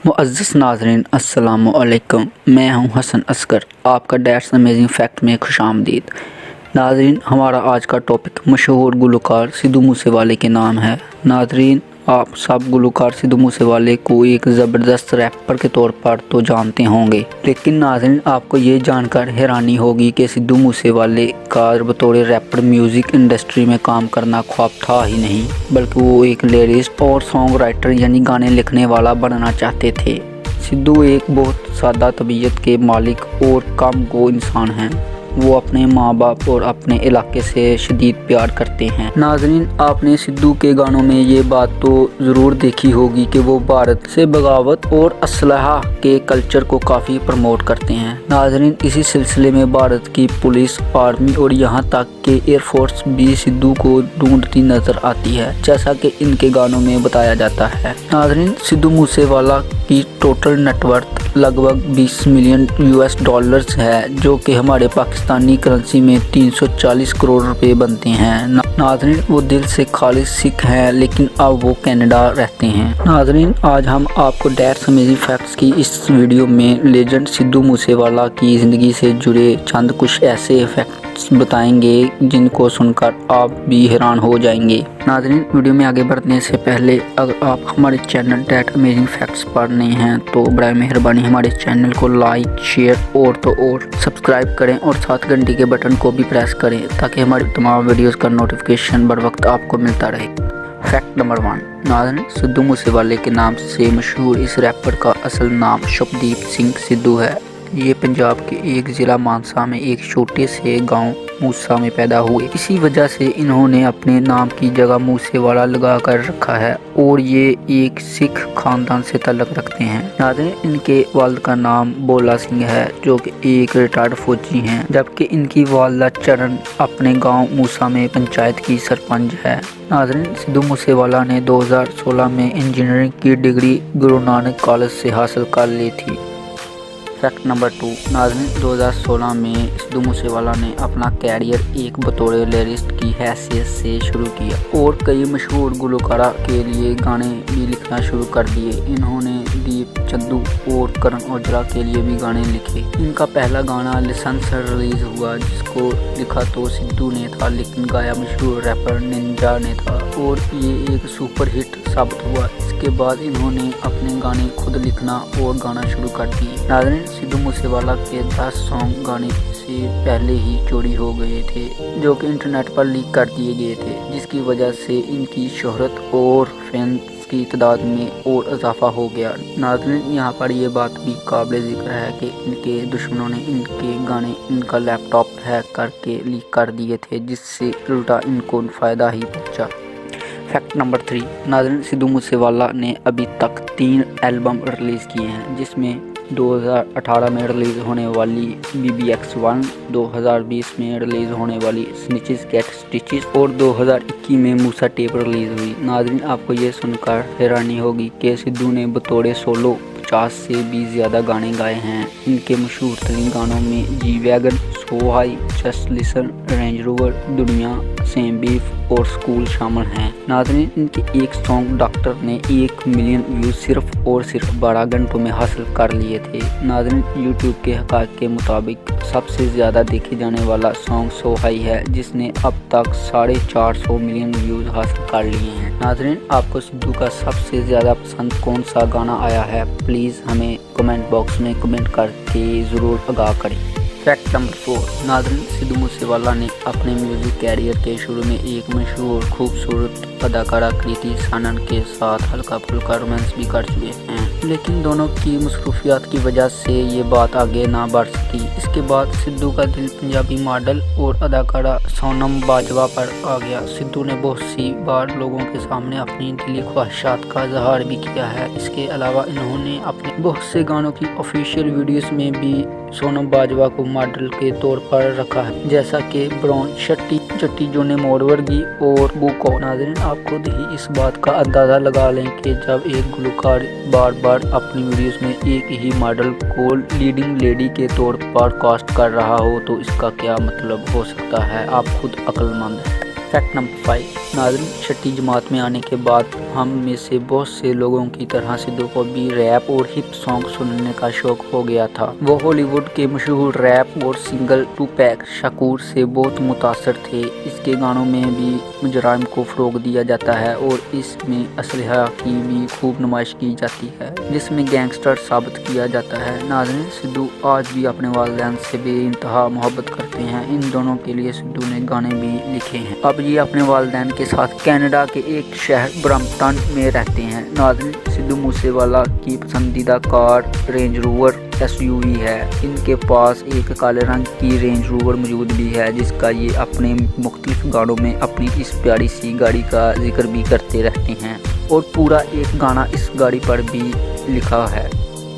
معزز ناظرین السلام علیکم، میں ہوں حسن اصغر، آپ کا ڈیٹس امیزنگ فیکٹ میں خوش آمدید۔ ناظرین، ہمارا آج کا ٹاپک مشہور گلوکار سدھو موسے والے کے نام ہے۔ ناظرین، آپ سب گلوکار سدھو موسے والے کو ایک زبردست ریپر کے طور پر تو جانتے ہوں گے، لیکن ناظرین آپ کو یہ جان کر حیرانی ہوگی کہ سدھو موسے والے کا بطور ریپر میوزک انڈسٹری میں کام کرنا خواب تھا ہی نہیں، بلکہ وہ ایک لیرسٹ اور سانگ رائٹر یعنی گانے لکھنے والا بننا چاہتے تھے۔ سدھو ایک بہت سادہ طبیعت کے مالک اور کم گو انسان ہیں۔ وہ اپنے ماں باپ اور اپنے علاقے سے شدید پیار کرتے ہیں۔ ناظرین، آپ نے سدھو کے گانوں میں یہ بات تو ضرور دیکھی ہوگی کہ وہ بھارت سے بغاوت اور اسلحہ کے کلچر کو کافی پروموٹ کرتے ہیں۔ ناظرین، اسی سلسلے میں بھارت کی پولیس، آرمی اور یہاں تک کہ ایئر فورس بھی سدھو کو ڈھونڈتی نظر آتی ہے، جیسا کہ ان کے گانوں میں بتایا جاتا ہے۔ ناظرین، سدھو موسے والا کی ٹوٹل نیٹ ورتھ لگ بھگ $20 ملین ہے، جو کہ ہمارے پاکستانی کرنسی میں 340 کروڑ روپے بنتے ہیں۔ ناظرین، وہ دل سے خالص سکھ ہیں، لیکن اب وہ کینیڈا رہتے ہیں۔ ناظرین، آج ہم آپ کو ڈیٹس امیزنگ فیکٹس کی اس ویڈیو میں لیجنڈ سدھو موسے والا کی زندگی سے جڑے چند کچھ ایسے فیکٹس بتائیں گے جن کو سن کر آپ بھی حیران ہو جائیں گے۔ ناظرین، ویڈیو میں آگے بڑھنے سے پہلے اگر آپ ہمارے چینل ڈیٹ امیزنگ فیکٹس پر نئے ہیں تو برائے مہربانی ہمارے چینل کو لائک، شیئر اور سبسکرائب کریں اور ساتھ گھنٹی کے بٹن کو بھی پریس کریں تاکہ ہماری تمام ویڈیوز کا نوٹیفیکیشن بر وقت آپ کو ملتا رہے۔ Fact number 1۔ ناظرین، سدھو موسے والے کے نام سے مشہور اس ریپر کا اصل نام شبھدیپ سنگھ سدھو ہے۔ یہ پنجاب کے ایک ضلع مانسا میں ایک چھوٹے سے گاؤں موسا میں پیدا ہوئے۔ اسی وجہ سے انہوں نے اپنے نام کی جگہ موسے والا لگا کر رکھا ہے اور یہ ایک سکھ خاندان سے تعلق رکھتے ہیں۔ ناظرین، ان کے والد کا نام بولا سنگھ ہے جو کہ ایک ریٹائرڈ فوجی ہیں، جبکہ ان کی والدہ چرن اپنے گاؤں موسا میں پنچایت کی سرپنچ ہے۔ ناظرین، سدھو موسے والا نے 2016 میں انجینئرنگ کی ڈگری گرو نانک کالج سے حاصل کر لی تھی۔ Fact number 2۔ ناظرین، 2016 میں سدھو موسے والا نے اپنا کیریئر ایک بطور لیرسٹ کی حیثیت سے شروع کیا اور کئی مشہور گلوکاروں کے لیے گانے بھی لکھنا شروع کر دیے۔ انہوں نے دیپ چندو اور کرن اوجلا کے لیے بھی گانے لکھے۔ ان کا پہلا گانا لائسنس ریلیز ہوا، جس کو لکھا تو سدھو نے تھا لیکن گایا مشہور ریپر ننجا نے تھا اور یہ ایک سپر ہٹ ثابت ہوا۔ اس کے بعد انہوں نے اپنے گانے خود لکھنا اور گانا شروع کر دیے۔ ناظرین، سدھو موسے والا کے 10 سانگ گانے سے پہلے ہی چوری ہو گئے تھے جو کہ انٹرنیٹ پر لیک کر دیے گئے تھے، جس کی وجہ سے ان کی شہرت اور فینس کی تعداد میں اور اضافہ ہو گیا۔ ناظرین، یہاں پر یہ بات بھی قابل ذکر ہے کہ ان کے دشمنوں نے ان کے گانے ان کا لیپ ٹاپ ہیک کر کے لیک کر دیے تھے، جس سے الٹا ان کو فائدہ ہی پہنچا۔ Fact number 3۔ ناظرین، سدھو موسے والا نے ابھی تک 3 البم ریلیز کیے ہیں، جس میں 2018 میں ریلیز ہونے والی BBX1، 2020 میں ریلیز ہونے والی سنیچز گیٹ سٹیچز اور 2021 میں موسا ٹیپ ریلیز ہوئی۔ ناظرین، آپ کو یہ سن کر حیرانی ہوگی کہ سدھو نے بطور سولو 50 سے بھی زیادہ گانے گائے ہیں۔ ان کے مشہور ترین گانوں میں G wagon, so high, just listen, Range Rover, دنیا، سیم بیف اور سکول شامل ہیں۔ ناظرین، ان کے ایک سانگ ڈاکٹر نے 1 ملین ویوز صرف اور صرف 12 گھنٹوں میں حاصل کر لیے تھے۔ ناظرین، یوٹیوب کے حقائق کے مطابق سب سے زیادہ دیکھے جانے والا سانگ سو ہائی ہے، جس نے اب تک 450 ملین ویوز حاصل کر لیے ہیں۔ ناظرین، آپ کو سدھو کا سب سے زیادہ پسند کون سا گانا آیا ہے؟ پلیز ہمیں کمنٹ باکس میں کمنٹ کر کے ضرور آگاہ کریں۔ Fact number 4۔ ناظرین، سدھو موسے والا نے اپنے میوزک کیریئر کے شروع میں ایک مشہور خوبصورت اداکارہ کرتی سنن کے ساتھ ہلکا پھلکا رومانس بھی کر چکے ہیں، لیکن دونوں کی مصروفیات کی وجہ سے یہ بات آگے نہ بڑھ سکی۔ اس کے بعد سدھو کا دل پنجابی ماڈل اور اداکارہ سونم باجوہ پر آ گیا۔ سدھو نے بہت سی بار لوگوں کے سامنے اپنی دلی خواہشات کا اظہار بھی کیا ہے۔ اس کے علاوہ انہوں نے اپنے بہت سے گانوں کی آفیشیل ویڈیوز میں بھی سونم باجوہ کو ماڈل کے طور پر رکھا ہے، جیسا کہ براؤن چٹی جونے موڑورگی اور بوکو۔ ناظرین، آپ خود ہی اس بات کا اندازہ لگا لیں کہ جب ایک گلوکار بار بار اپنی ویڈیوز میں ایک ہی ماڈل کو لیڈنگ لیڈی کے طور پر کاسٹ کر رہا ہو تو اس کا کیا مطلب ہو سکتا ہے، آپ خود عقل مند ہیں۔ Fact number 5۔ ناظرین، چھٹی جماعت میں آنے کے بعد ہم میں سے بہت سے لوگوں کی طرح سدھو کو بھی ریپ اور ہپ سانگ سننے کا شوق ہو گیا تھا۔ وہ ہالی ووڈ کے مشہور ریپ اور سنگر ٹوپیک شاکور سے بہت متاثر تھے۔ اس کے گانوں میں بھی جرائم کو فروغ دیا جاتا ہے اور اس میں اسلحہ کی بھی خوب نمائش کی جاتی ہے، جس میں گینگسٹر ثابت کیا جاتا ہے۔ ناظرین، سدھو آج بھی اپنے والدین سے بے انتہا محبت کرتے ہیں۔ ان دونوں کے لیے سدھو نے گانے بھی لکھے ہیں۔ اب یہ اپنے والدین کے ساتھ کینیڈا کے ایک شہر برمپٹن میں رہتے ہیں۔ ناظرین، سدھو موسے والا کی پسندیدہ کار رینج روور SUV ہے۔ ان کے پاس ایک کالے رنگ کی رینج روور موجود بھی ہے، جس کا یہ اپنے مختلف گانوں میں اپنی اس پیاری سی گاڑی کا ذکر بھی کرتے رہتے ہیں اور پورا ایک گانا اس گاڑی پر بھی لکھا ہے۔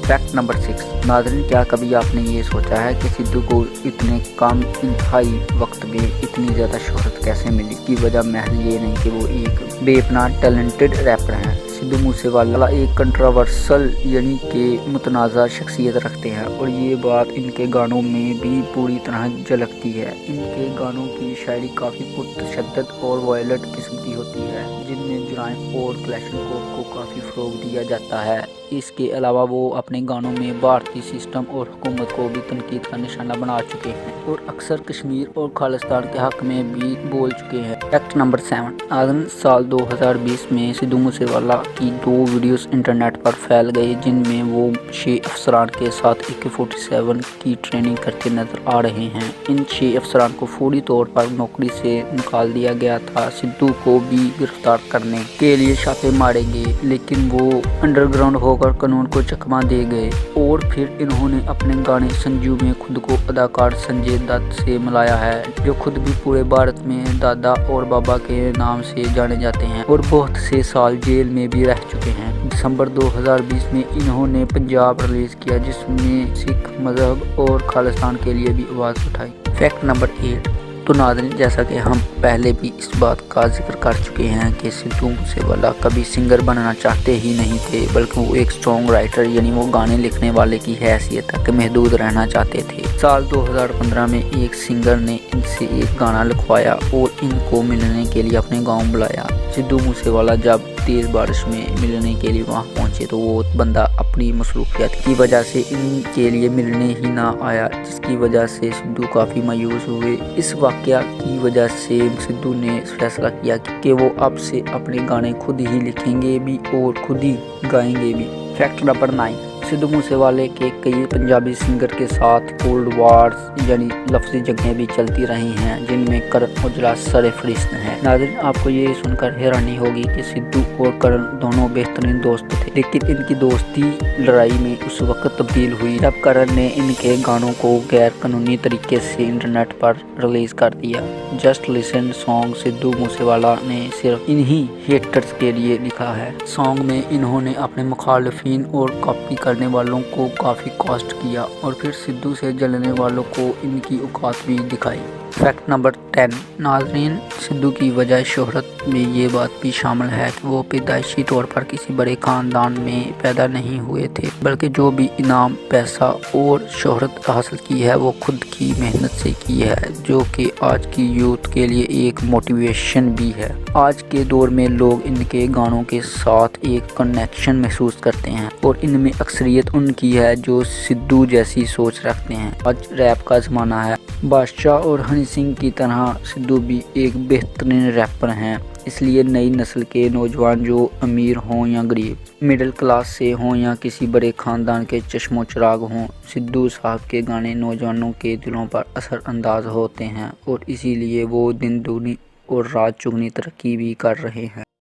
Fact number 6۔ ناظرین، کیا کبھی آپ نے یہ سوچا ہے کہ سدھو کو اتنے کم انتہائی وقت میں اتنی زیادہ شہرت کیسے ملی؟ اس کی وجہ محض یہ نہیں کہ وہ ایک بے پناہ ٹیلنٹڈ ریپر ہیں۔ سدھو موسے والا ایک کنٹراورسل یعنی کہ متنازع شخصیت رکھتے ہیں اور یہ بات ان کے گانوں میں بھی پوری طرح جھلکتی ہے۔ ان کے گانوں کی شاعری کافی پرتشدد اور وائلنٹ قسم کی ہوتی ہے، جن میں جرائم اور کلیشنکوف کو کافی فروغ دیا جاتا ہے۔ اس کے علاوہ وہ اپنے گانوں میں بھارتی سسٹم اور حکومت کو بھی تنقید کا نشانہ بنا چکے ہیں اور اکثر کشمیر اور خالصتان کے حق میں بھی بول چکے ہیں۔ Fact number 7۔ ناظرین، سال 2020 میں سدھو موسے والا کی 2 ویڈیوز انٹرنیٹ پر پھیل گئی، جن میں وہ 6 افسران کے ساتھ AK-47 کی ٹریننگ کرتے نظر آ رہے ہیں۔ ان 6 افسران کو فوری طور پر نوکری سے نکال دیا گیا تھا۔ سدھو کو بھی گرفتار کرنے کے لیے چھاپے مارے گئے، لیکن وہ انڈر گراؤنڈ ہو کر قانون کو چکما دے گئے اور پھر انہوں نے اپنے گانے سنجو میں خود کو اداکار سنجے دت سے ملایا ہے، جو خود بھی پورے بھارت میں دادا اور بابا کے نام سے جانے جاتے ہیں اور بہت سے سال جیل میں بھی رہ چکے ہیں۔ دسمبر 2020 میں انہوں نے پنجاب ریلیز کیا، جس میں سکھ مذہب اور خالصتان کے لیے بھی آواز اٹھائی۔ Fact number 8۔ تو ناظرین، جیسا کہ ہم پہلے بھی اس بات کا ذکر کر چکے ہیں کہ سدھو موسے والا کبھی سنگر بننا چاہتے ہی نہیں تھے، بلکہ وہ ایک سانگ رائٹر یعنی وہ گانے لکھنے والے کی حیثیت تک محدود رہنا چاہتے تھے۔ سال 2015 میں ایک سنگر نے ان سے ایک گانا لکھوایا اور ان کو ملنے کے لیے اپنے گاؤں بلایا۔ سدھو موسے والا جب تیز بارش میں ملنے کے لیے وہاں پہنچے تو وہ بندہ اپنی مصروفیات کی وجہ سے ان کے لیے ملنے ہی نہ آیا، جس کی وجہ سے سدھو کافی مایوس ہوئے۔ اس واقعہ کی وجہ سے سدھو نے فیصلہ کیا کہ وہ اب سے اپنے گانے خود ہی لکھیں گے بھی اور خود ہی گائیں گے بھی۔ Fact number 9۔ سدھو موسے والے کے کئی پنجابی سنگر کے ساتھ کولڈ وارز یعنی لفظی جنگیں بھی چلتی رہی ہیں، جن میں کرن اوجلا سر فہرست ہیں۔ ناظرین، آپ کو یہ سن کر حیرانی ہوگی کہ سدھو اور کرن دونوں بہترین دوست تھے، لیکن ان کی دوستی لڑائی میں اس وقت تبدیل ہوئی جب کرن نے ان کے گانوں کو غیر قانونی طریقے سے انٹرنیٹ پر ریلیز کر دیا۔ Just listen song Sidhu Moose والا نے صرف انہی ہیٹرز کے لیے لکھا ہے۔ سانگ میں انہوں نے اپنے مخالفین اور کاپی کرنے والوں کو کافی کاسٹ کیا اور پھر سدھو سے جلنے والوں کو ان کی اوقات بھی دکھائی۔ Fact number 10۔ ناظرین، سدھو کی وجہ شہرت میں یہ بات بھی شامل ہے کہ وہ پیدائشی طور پر کسی بڑے خاندان میں پیدا نہیں ہوئے تھے، بلکہ جو بھی انعام، پیسہ اور شہرت حاصل کی ہے وہ خود کی محنت سے کی ہے، جو کہ آج کی یوتھ کے لیے ایک موٹیویشن بھی ہے۔ آج کے دور میں لوگ ان کے گانوں کے ساتھ ایک کنیکشن محسوس کرتے ہیں اور ان میں اکثریت ان کی ہے جو سدھو جیسی سوچ رکھتے ہیں۔ آج ریپ کا زمانہ ہے۔ بادشاہ اور ہنی سنگھ کی طرح سدھو بھی ایک بہترین ریپر ہیں، اس لیے نئی نسل کے نوجوان جو امیر ہوں یا غریب، مڈل کلاس سے ہوں یا کسی بڑے خاندان کے چشم و چراغ ہوں، سدھو صاحب کے گانے نوجوانوں کے دلوں پر اثر انداز ہوتے ہیں اور اسی لیے وہ دن دگنی اور رات چگنی ترقی بھی کر رہے ہیں۔